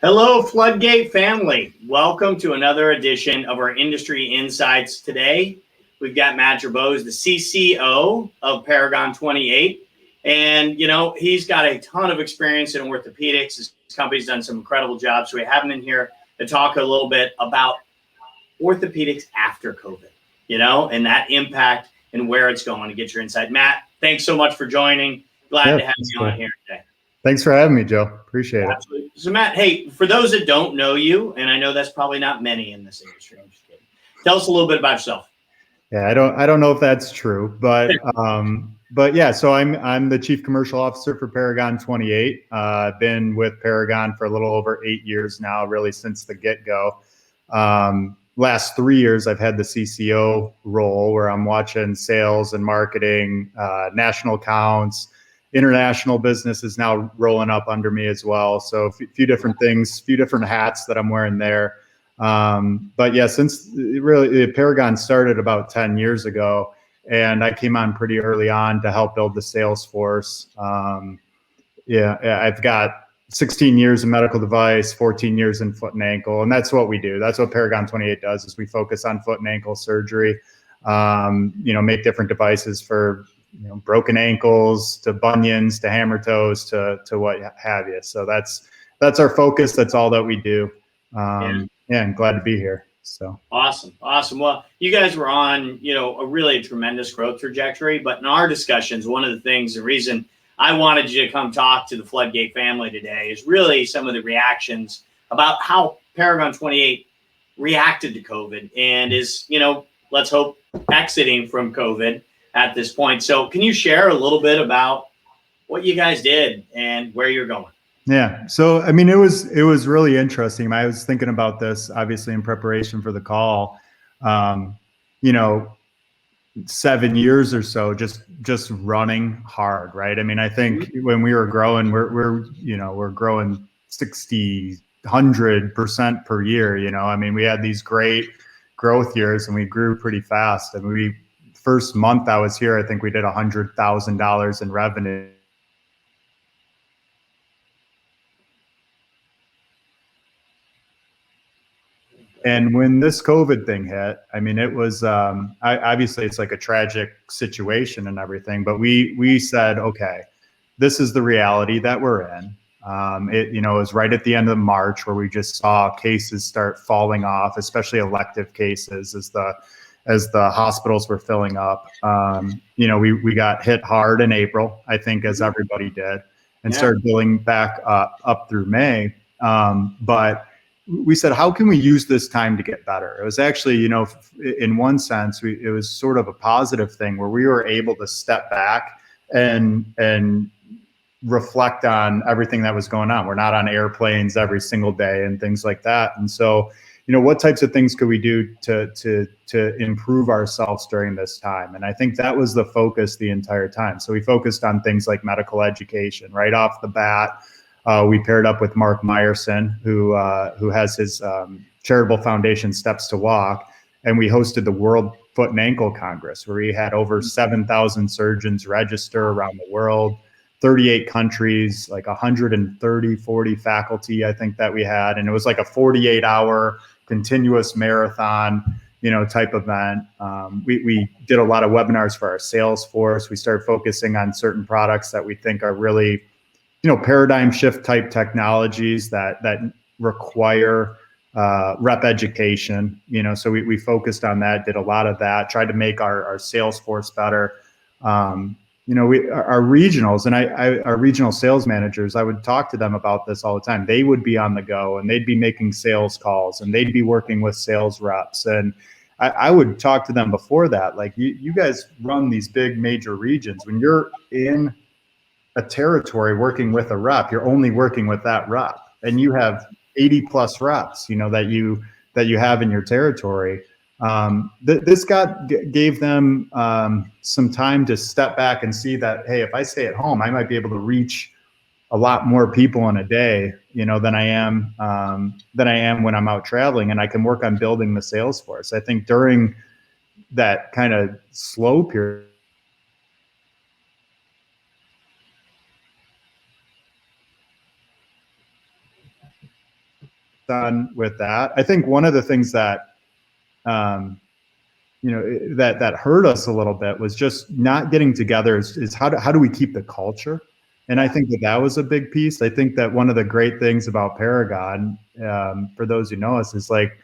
Hello, FloodGate family. Welcome to another edition of our Industry Insights. Today, we've got Matt Jarboe, the CCO of Paragon 28. And, he's got a ton of experience in orthopedics. His company's done some incredible jobs. So we have him in here to talk a little bit about orthopedics after COVID, and that impact and where it's going to get your insight. Matt, thanks so much for joining. Glad to have you on here today. Thanks for having me, Joe. Appreciate it. Absolutely. So, Matt, hey, for those that don't know you, and I know that's probably not many in this industry, I'm just kidding. Tell us a little bit about yourself. Yeah, I don't know if that's true, but yeah. So I'm the Chief Commercial Officer for Paragon 28. I've been with Paragon for a little over 8 years now, really since the get-go. Last 3 years, I've had the CCO role where I'm watching sales and marketing, national accounts. International business is now rolling up under me as well. So a few different things, few different hats that I'm wearing there. But yeah, since really Paragon started about 10 years ago, and I came on pretty early on to help build the sales force. I've got 16 years in medical device, 14 years in foot and ankle, and that's what we do. That's what Paragon 28 does, is we focus on foot and ankle surgery, make different devices for broken ankles to bunions to hammer toes to what have you. So that's our focus. That's all that we do. And glad to be here. So awesome. Well, you guys were on, a really tremendous growth trajectory. But in our discussions, one of the things, the reason I wanted you to come talk to the FloodGate family today is really some of the reactions about how Paragon 28 reacted to COVID and is, let's hope, exiting from COVID at this point. So can you share a little bit about what you guys did and where you're going? Yeah. So, I mean, it was really interesting. I was thinking about this, obviously, in preparation for the call. 7 years or so, just running hard, right? I mean, I think when we were growing, we're growing 60, 100% per year. I mean, we had these great growth years and we grew pretty fast. And first month I was here, I think we did $100,000 in revenue. And when this COVID thing hit, I mean, it was obviously it's like a tragic situation and everything, but we said, okay, this is the reality that we're in. It was right at the end of March where we just saw cases start falling off, especially elective cases as the hospitals were filling up. We got hit hard in April, I think, as everybody did, and started building back up through May. But we said, how can we use this time to get better? It was actually, in one sense, it was sort of a positive thing where we were able to step back and reflect on everything that was going on. We're not on airplanes every single day and things like that. And so, what types of things could we do to improve ourselves during this time? And I think that was the focus the entire time. So we focused on things like medical education right off the bat. We paired up with Mark Meyerson, who has his charitable foundation Steps to Walk, and we hosted the World Foot and Ankle Congress, where we had over 7,000 surgeons register around the world, 38 countries, like 40 faculty, I think that we had, and it was like a 48-hour continuous marathon, type event. We did a lot of webinars for our sales force. We started focusing on certain products that we think are really paradigm shift type technologies that require rep education, so we focused on that, did a lot of that, tried to make our sales force better. Our regionals and our regional sales managers, I would talk to them about this all the time. They would be on the go and they'd be making sales calls and they'd be working with sales reps. And I would talk to them before that, like you guys run these big major regions. When you're in a territory working with a rep, you're only working with that rep, and you have 80 plus reps, that you have in your territory. This gave them some time to step back and see that, hey, if I stay at home, I might be able to reach a lot more people in a day, than I am when I'm out traveling, and I can work on building the sales force. I think during that kind of slow period, on with that. I think one of the things that, that hurt us a little bit was just not getting together is how do we keep the culture? And I think that was a big piece. I think that one of the great things about Paragon, for those who know us, is like,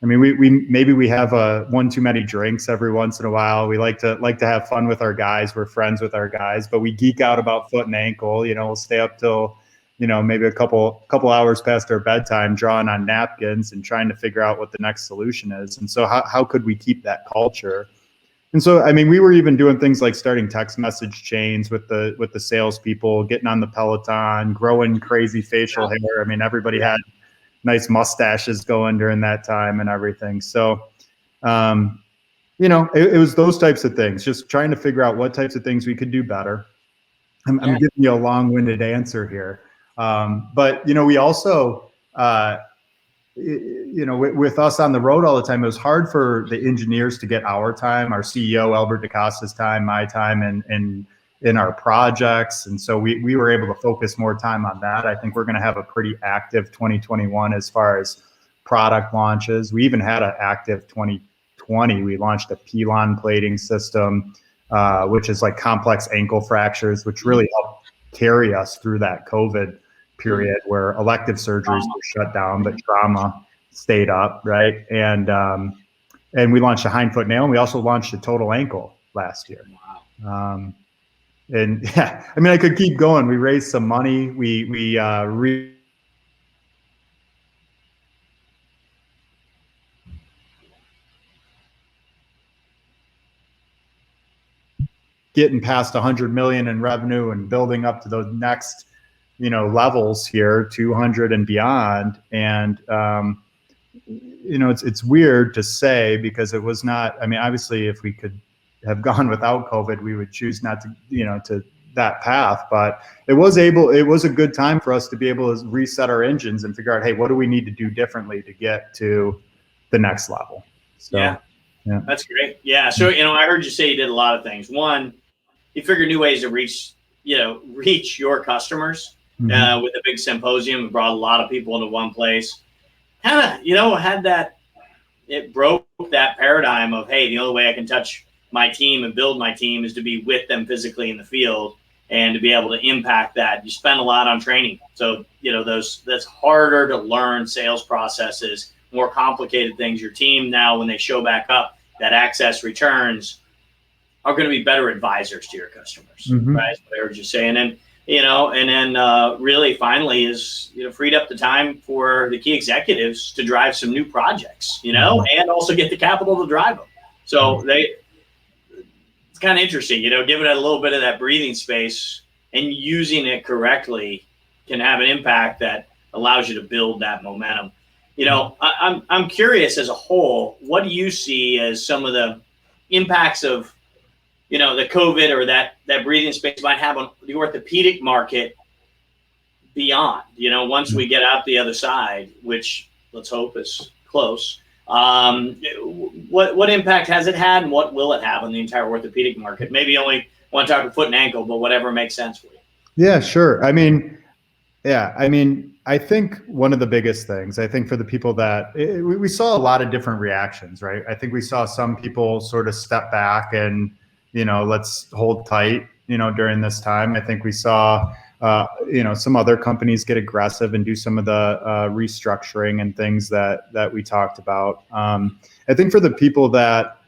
I mean, we have one too many drinks every once in a while. We like to have fun with our guys. We're friends with our guys, but we geek out about foot and ankle. We'll stay up till, maybe a couple hours past our bedtime, drawing on napkins and trying to figure out what the next solution is. And so how could we keep that culture? And so, I mean, we were even doing things like starting text message chains with the salespeople, getting on the Peloton, growing crazy facial hair. I mean, everybody had nice mustaches going during that time and everything. So, it was those types of things, just trying to figure out what types of things we could do better. I'm giving you a long-winded answer here. But, we also, with us on the road all the time, it was hard for the engineers to get our time, our CEO, Albert DaCosta's time, my time, and in our projects. And so we were able to focus more time on that. I think we're going to have a pretty active 2021 as far as product launches. We even had an active 2020. We launched a Pilon plating system, which is like complex ankle fractures, which really helped carry us through that COVID period where elective surgeries were shut down, but trauma stayed up, right? And we launched a hindfoot nail, and we also launched a total ankle last year. And yeah, I mean, I could keep going. We raised some money. Getting past 100 million in revenue and building up to those next, levels here, 200 and beyond. And, it's weird to say because it was not, I mean, obviously if we could have gone without COVID, we would choose not to, to that path, but it was a good time for us to be able to reset our engines and figure out, hey, what do we need to do differently to get to the next level? So, yeah. That's great. Yeah. So, I heard you say you did a lot of things. One, you figured new ways to reach your customers. With a big symposium, it brought a lot of people into one place. Kind of, it broke that paradigm of, hey, the only way I can touch my team and build my team is to be with them physically in the field and to be able to impact that. You spend a lot on training. So, that's harder to learn sales processes, more complicated things. Your team now, when they show back up, that access returns are going to be better advisors to your customers, right? That's what I heard you saying. And, and then really finally is, freed up the time for the key executives to drive some new projects, and also get the capital to drive them. So it's kind of interesting, giving it a little bit of that breathing space and using it correctly can have an impact that allows you to build that momentum. I'm curious as a whole, what do you see as some of the impacts of, the COVID or that breathing space might have on the orthopedic market beyond, once we get out the other side, which let's hope is close. What impact has it had, and what will it have on the entire orthopedic market? Maybe you only want to talk about foot and ankle, but whatever makes sense for you. Yeah, sure. I mean, I think one of the biggest things, I think for the people that we saw a lot of different reactions, right? I think we saw some people sort of step back and, let's hold tight, during this time. I think we saw, some other companies get aggressive and do some of the restructuring and things that we talked about. I think for the people that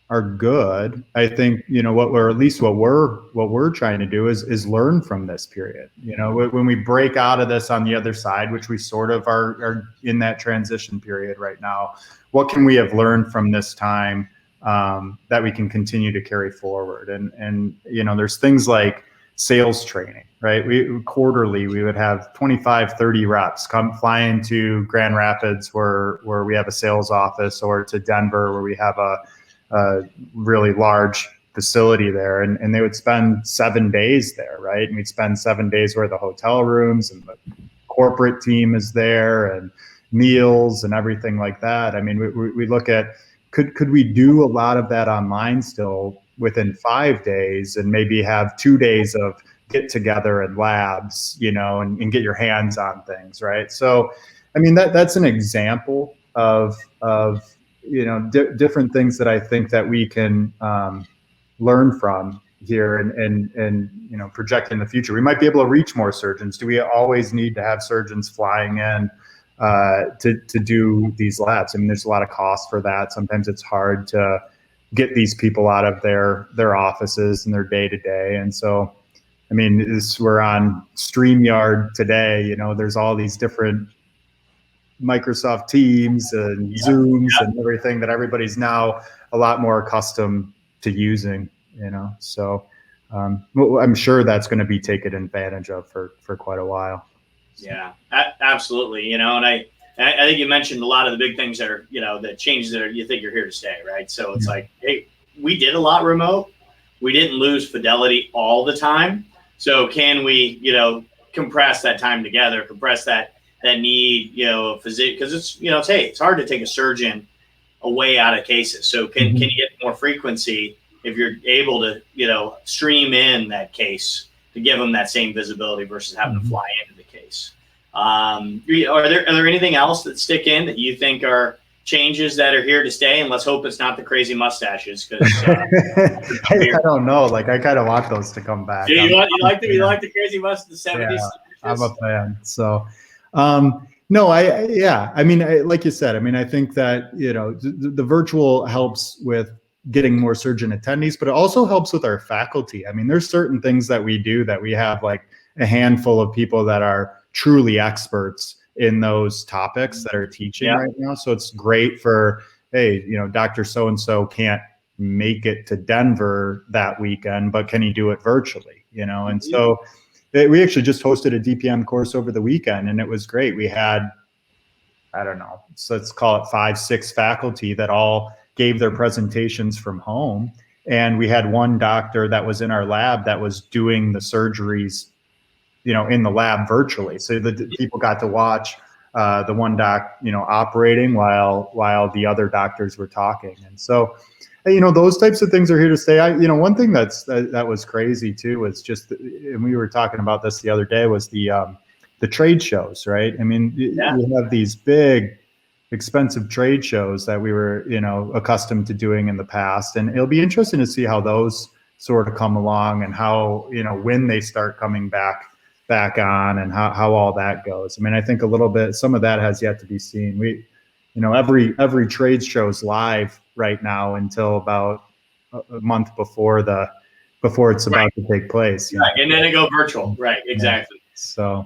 are good, I think, what we're trying to do is learn from this period. When we break out of this on the other side, which we sort of are in that transition period right now, what can we have learned from this time that we can continue to carry forward? And there's things like sales training, right? Quarterly, we would have 25, 30 reps fly into Grand Rapids where we have a sales office, or to Denver where we have a really large facility there, and they would spend 7 days there, right? And we'd spend 7 days where the hotel rooms and the corporate team is there, and meals and everything like that. I mean, we look at, could we do a lot of that online still within 5 days, and maybe have 2 days of get together and labs, and get your hands on things, right? So I mean, that's an example of different things that I think that we can learn from here and project in the future. We might be able to reach more surgeons. Do we always need to have surgeons flying in to do these labs? I mean, there's a lot of cost for that. Sometimes it's hard to get these people out of their offices and their day to day. And so, I mean, we're on StreamYard today. There's all these different Microsoft Teams and Zooms and everything that everybody's now a lot more accustomed to using. So I'm sure that's going to be taken advantage of for quite a while. Yeah, absolutely. And I think you mentioned a lot of the big things that are, the changes that you think are here to stay, right? So it's like, hey, we did a lot remote. We didn't lose fidelity all the time. So can we, compress that time together, compress that need, physician, because it's hard to take a surgeon away out of cases. So can you get more frequency if you're able to, stream in that case to give them that same visibility versus having to fly into the case? Are there anything else that stick in that you think are changes that are here to stay? And let's hope it's not the crazy mustaches, because I don't know. Like, I kind of want those to come back. Yeah, you like the crazy mustache, the 70s? Yeah, I'm a fan. So, no, I mean, like you said, I mean, I think that, the virtual helps with getting more surgeon attendees, but it also helps with our faculty. I mean, there's certain things that we do that we have like a handful of people that are truly experts in those topics that are teaching right now. So it's great for, hey, Dr. So-and-so can't make it to Denver that weekend, but can he do it virtually? And so we actually just hosted a DPM course over the weekend, and it was great. We had, I don't know, so let's call it 5-6 faculty that all gave their presentations from home. And we had one doctor that was in our lab that was doing the surgeries, in the lab virtually. So the people got to watch the one doc, operating while the other doctors were talking. And so, those types of things are here to stay. One thing that was crazy too was just, and we were talking about this the other day, was the trade shows, right? I mean, you have these big, expensive trade shows that we were, accustomed to doing in the past, and it'll be interesting to see how those sort of come along and how, when they start coming back on and how all that goes. I mean, I think some of that has yet to be seen. We, every trade show's live right now until about a month before it's about to take place. Right. And then it go virtual. Right. Exactly. Yeah. So,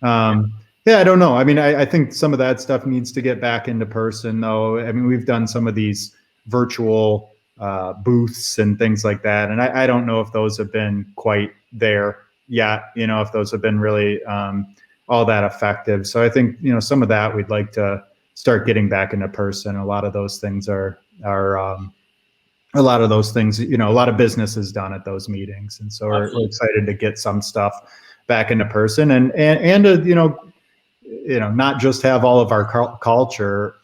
I don't know. I mean, I think some of that stuff needs to get back into person, though. I mean, we've done some of these virtual booths and things like that, and I don't know if those have been quite there yet, if those have been really all that effective. So I think, some of that we'd like to start getting back into person. A lot of those things are a lot of those things, a lot of business is done at those meetings. And so we're excited to get some stuff back into person and not just have all of our culture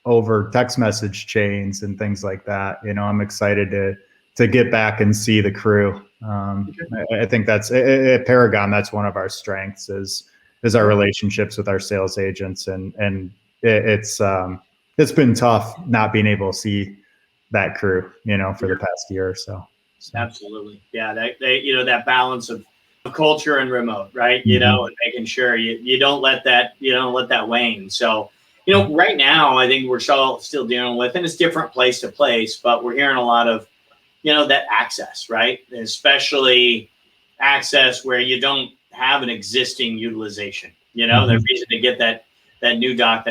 over text message chains and things like that. I'm excited to get back and see the crew. I think that's at Paragon. That's one of our strengths is our relationships with our sales agents, and it's been tough not being able to see that crew, for the past year or so. Absolutely, yeah. That balance of culture and remote, right? And making sure you don't let that wane. So, right now I think we're still dealing with, and it's different place to place, but we're hearing a lot of, that access, right? Especially access where you don't have an existing utilization, the reason to get that new doc,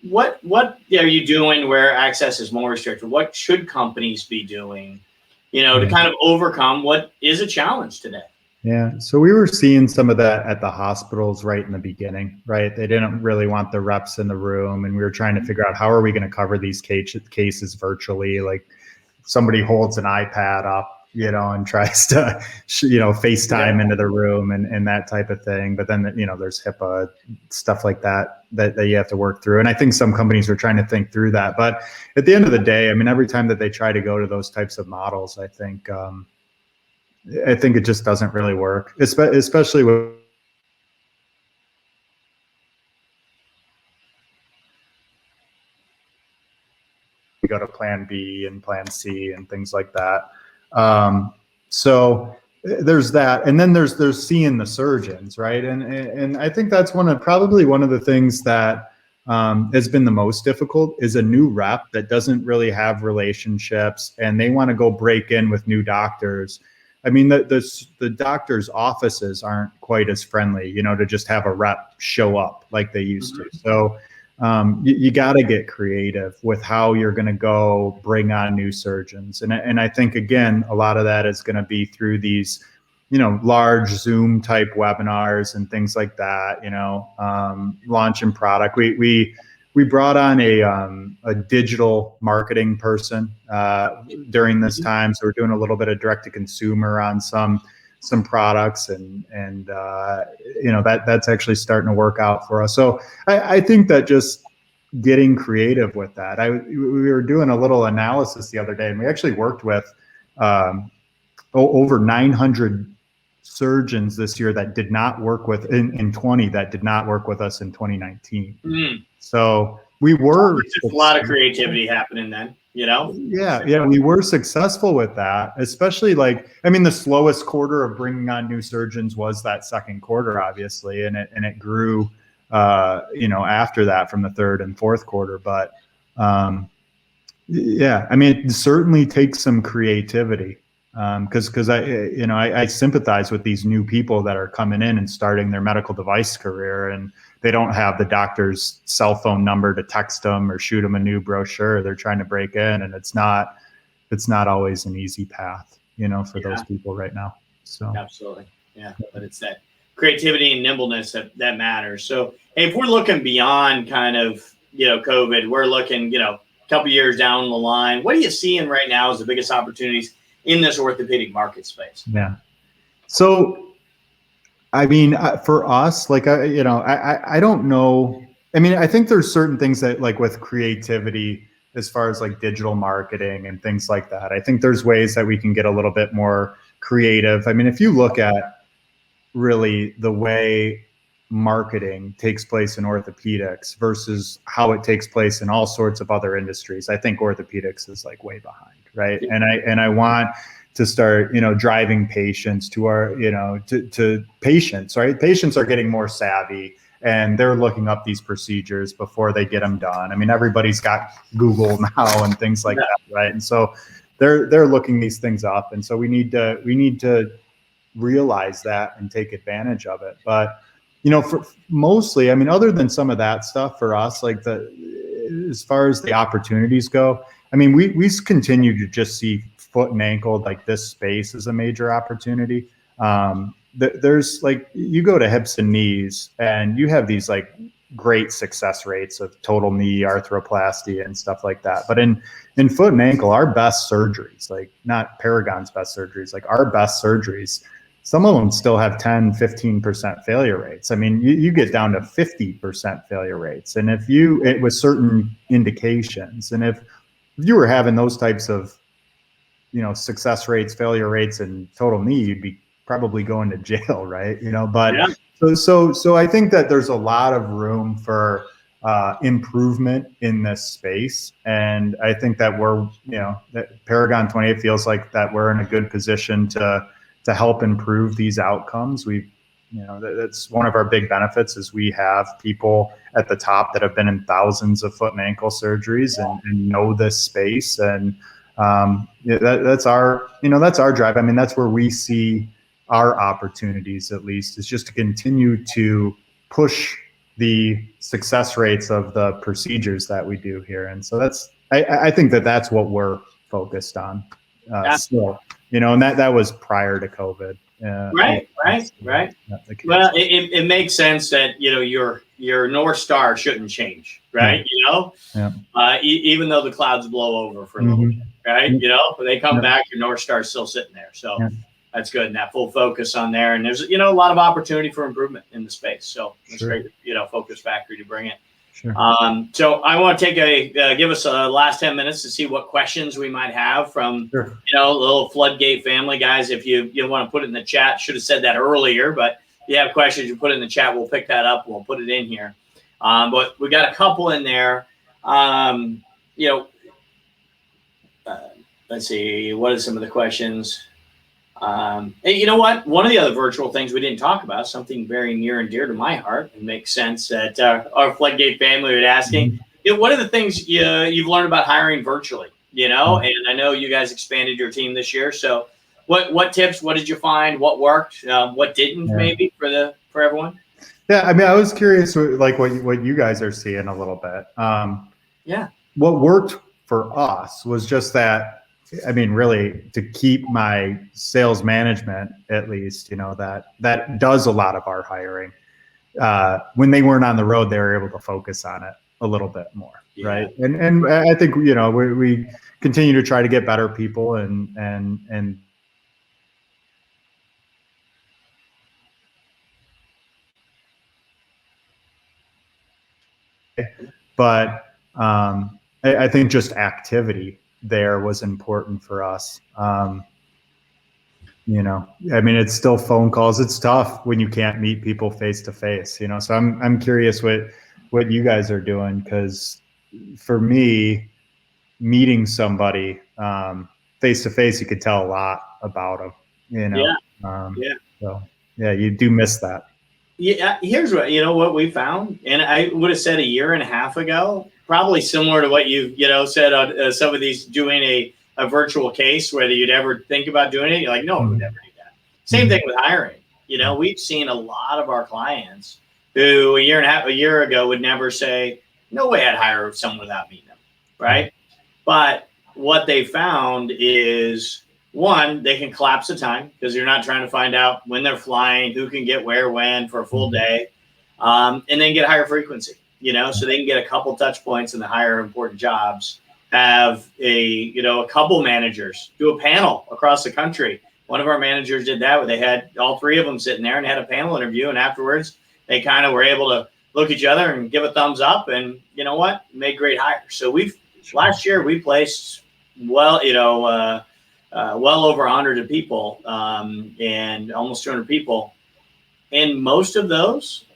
what are you doing where access is more restricted? What should companies be doing, to kind of overcome what is a challenge today? Yeah. So we were seeing some of that at the hospitals right in the beginning, right? They didn't really want the reps in the room, and we were trying to figure out how are we going to cover these cases virtually. Like, somebody holds an iPad up, and tries to, FaceTime into the room and that type of thing. But then, there's HIPAA stuff like that you have to work through. And I think some companies are trying to think through that. But at the end of the day, I mean, every time that they try to go to those types of models, I think it just doesn't really work, especially with we go to plan B and plan C and things like that. So there's that. And then there's seeing the surgeons, right? And I think that's probably one of the things that has been the most difficult is a new rep that doesn't really have relationships and they want to go break in with new doctors. I mean, the doctors' offices aren't quite as friendly, to just have a rep show up like they used to. So you got to get creative with how you're going to go bring on new surgeons. And I think, again, a lot of that is going to be through these, large Zoom type webinars and things like that, launching product. We brought on a digital marketing person during this time. So we're doing a little bit of direct to consumer on some products and that's actually starting to work out for us. So I think that just getting creative with that. We were doing a little analysis the other day, and we actually worked with over 900 surgeons this year that did not work with in 20 that did not work with us in 2019. So we were just a lot of creativity happening then, Yeah, we were successful with that, especially the slowest quarter of bringing on new surgeons was that second quarter, obviously, and it grew after that from the third and fourth quarter. But it certainly takes some creativity. Because I sympathize with these new people that are coming in and starting their medical device career, and they don't have the doctor's cell phone number to text them or shoot them a new brochure. They're trying to break in, and it's not always an easy path, for those people right now. So absolutely, yeah. But it's that creativity and nimbleness that matters. So if we're looking beyond kind of COVID, we're looking a couple years down the line. What are you seeing right now as the biggest opportunities in this orthopedic market space? Yeah. So, for us, I don't know. I think there's certain things that with creativity, as far as digital marketing and things like that, I think there's ways that we can get a little bit more creative. If you look at really the way marketing takes place in orthopedics versus how it takes place in all sorts of other industries, I think orthopedics is way behind. Right. And I want to start, driving patients to our, to patients, right? Patients are getting more savvy and they're looking up these procedures before they get them done. Everybody's got Google now and things like that. Right. And so they're looking these things up. And so we need to realize that and take advantage of it. But, for mostly, other than some of that stuff for us, as far as the opportunities go, we continue to just see foot and ankle, this space is a major opportunity. There's you go to hips and knees and you have these great success rates of total knee arthroplasty and stuff like that. But in foot and ankle, our best surgeries, not Paragon's best surgeries, our best surgeries, some of them still have 10, 15% failure rates. You get down to 50% failure rates. And with certain indications, and if you were having those types of, success rates, failure rates, and total knee, you'd be probably going to jail, right? But yeah. So I think that there's a lot of room for improvement in this space, and I think that we're, that Paragon 28 feels like that we're in a good position to help improve these outcomes. That's one of our big benefits is we have people at the top that have been in thousands of foot and ankle surgeries and know this space. And that's our drive. That's where we see our opportunities, at least, is just to continue to push the success rates of the procedures that we do here. And so I think that's what we're focused on still, and that was prior to COVID. Right. Well, it makes sense that, your North Star shouldn't change, right? Even though the clouds blow over for a little bit, right? When they come back, your North Star is still sitting there. So that's good. And that full focus on there. And there's, a lot of opportunity for improvement in the space. So it's great, Focus Factory to bring it. Sure. So I want to take give us a last 10 minutes to see what questions we might have from, little FloodGate family guys. If you want to put it in the chat, should have said that earlier, but if you have questions, you put it in the chat. We'll pick that up. We'll put it in here. But we got a couple in there. let's see, what are some of the questions? And you know what? One of the other virtual things we didn't talk about, something very near and dear to my heart, and makes sense that our FloodGate family would asking. What are the things you've learned about hiring virtually? And I know you guys expanded your team this year. So, what tips? What did you find? What worked? What didn't? Maybe for everyone. Yeah, I mean, I was curious, like what you guys are seeing a little bit. What worked for us was just that. I mean, really, to keep my sales management, at least, that does a lot of our hiring. When they weren't on the road, they were able to focus on it a little bit more, right? And I think we continue to try to get better people and. But I think just activity there was important for us. I mean, it's still phone calls. It's tough when you can't meet people face to face, so I'm curious what you guys are doing, because for me, meeting somebody face to face, you could tell a lot about them, so yeah, you do miss that. Yeah, here's what we found, and I would have said a year and a half ago, probably similar to what you said on some of these, doing a virtual case, whether you'd ever think about doing it. You're like, no, we would never do that. Same thing with hiring. We've seen a lot of our clients who a year ago would never say, no way I'd hire someone without meeting them, right? But what they found is, one, they can collapse the time because you're not trying to find out when they're flying, who can get where, when for a full day, and then get higher frequency, so they can get a couple touch points in the higher important jobs, have a couple managers do a panel across the country. One of our managers did that, where they had all three of them sitting there and had a panel interview. And afterwards, they kind of were able to look at each other and give a thumbs up, and made great hires. So last year we placed well over 100 people, and almost 200 people. And most of those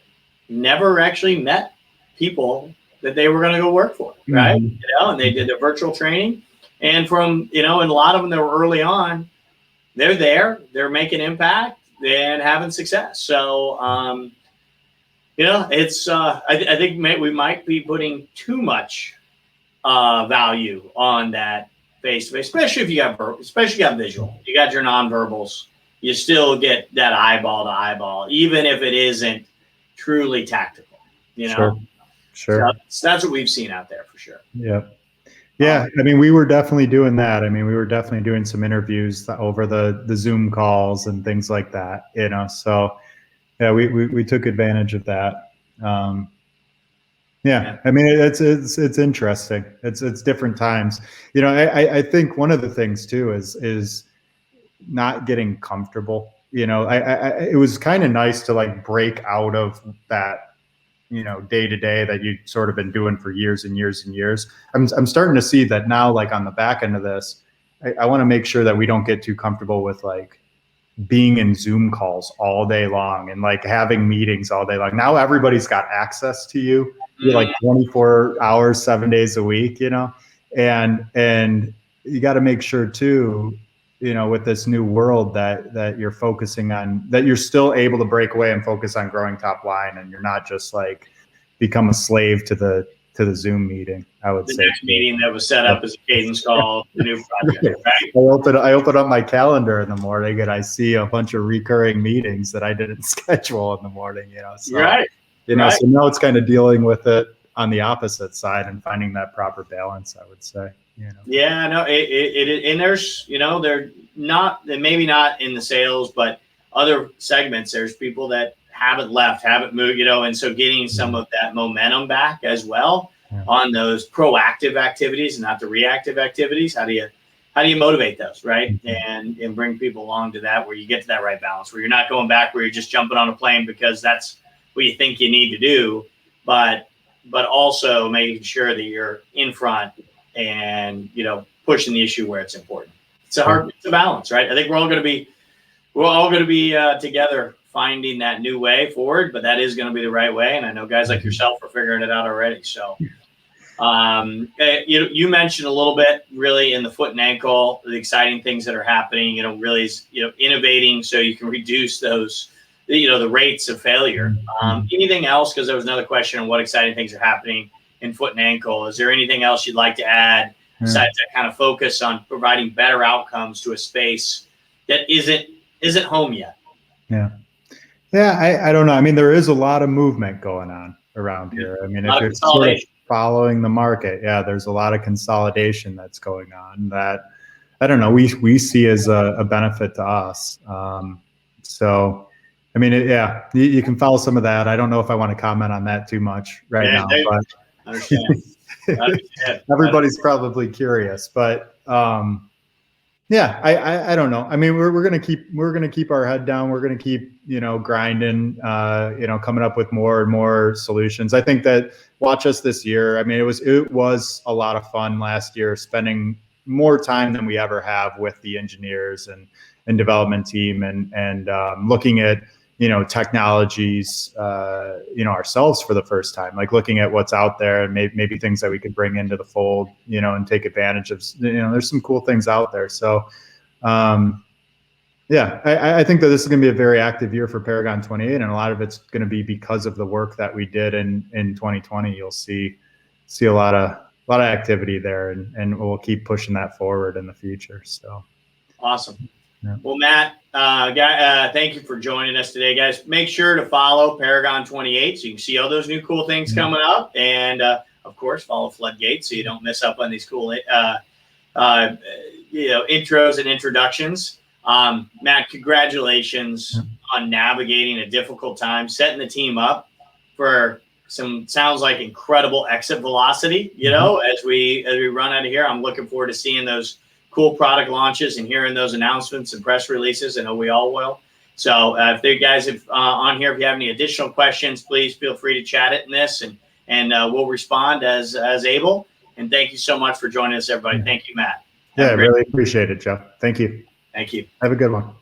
never actually met people that they were going to go work for, right? And they did their virtual training. And from, and a lot of them that were early on, they're making impact and having success. So, it's, I think we might be putting too much value on that face-to-face, especially if you got visual, you got your nonverbals, you still get that eyeball to eyeball, even if it isn't truly tactical, Sure. So that's what we've seen out there for sure. Yeah. I mean, we were definitely doing that. I mean, we were definitely doing some interviews over the Zoom calls and things like that, so yeah, we took advantage of that. Yeah, I mean, it's interesting. It's different times. I think one of the things too is not getting comfortable. It was kind of nice to like break out of that, day to day that you've sort of been doing for years and years and years. I'm starting to see that now, like on the back end of this, I want to make sure that we don't get too comfortable with like being in Zoom calls all day long and like having meetings all day long. Now everybody's got access to you. You're like 24 hours, 7 days a week, and you got to make sure too, with this new world that you're focusing on, that you're still able to break away and focus on growing top line, and you're not just like become a slave to the Zoom meeting. I would say the next meeting that was set up as a cadence call, the new project, right? I open up my calendar in the morning and I see a bunch of recurring meetings that I didn't schedule in the morning, so. Right. So now it's kind of dealing with it on the opposite side and finding that proper balance, I would say. Yeah, no, it and there's, they're not, maybe not in the sales, but other segments, there's people that haven't moved, and so getting some of that momentum back as well on those proactive activities and not the reactive activities. How do you motivate those, right? And bring people along to that, where you get to that right balance, where you're not going back, where you're just jumping on a plane because that's what you think you need to do, but also making sure that you're in front and pushing the issue where it's important. It's a balance, right? I think we're all going to be together finding that new way forward, but that is going to be the right way. And I know guys like yourself are figuring it out already. So You mentioned a little bit really in the foot and ankle, the exciting things that are happening, really, innovating so you can reduce those, the rates of failure. Anything else? Because there was another question on what exciting things are happening in foot and ankle. Is there anything else you'd like to add besides that kind of focus on providing better outcomes to a space that isn't home yet? Yeah, I don't know. I mean, there is a lot of movement going on around here. I mean, if you're sort of following the market, there's a lot of consolidation that's going on that, I don't know, we see as a benefit to us. So, I mean, you can follow some of that. I don't know if I want to comment on that too much now, but I understand. Everybody's probably curious, but I don't know. I mean, we're gonna keep our head down. We're gonna keep grinding. Coming up with more and more solutions. I think that watch us this year. I mean, it was a lot of fun last year, spending more time than we ever have with the engineers and development team, and looking at technologies ourselves for the first time, like looking at what's out there and maybe things that we could bring into the fold, and take advantage of. There's some cool things out there. So I think that this is going to be a very active year for Paragon 28, and a lot of it's going to be because of the work that we did in 2020. You'll see a lot of activity there, and we'll keep pushing that forward in the future. So awesome. Well, Matt, thank you for joining us today, guys. Make sure to follow Paragon 28 so you can see all those new cool things coming up. And, of course, follow FloodGate so you don't miss up on these cool intros and introductions. Matt, congratulations on navigating a difficult time, setting the team up for sounds like incredible exit velocity, as we run out of here. I'm looking forward to seeing those cool product launches and hearing those announcements and press releases. I know we all will. So if you guys on here, if you have any additional questions, please feel free to chat it in this, and we'll respond as able. And thank you so much for joining us, everybody. Thank you, Matt. I really appreciate it, Joe. Thank you. Thank you. Have a good one.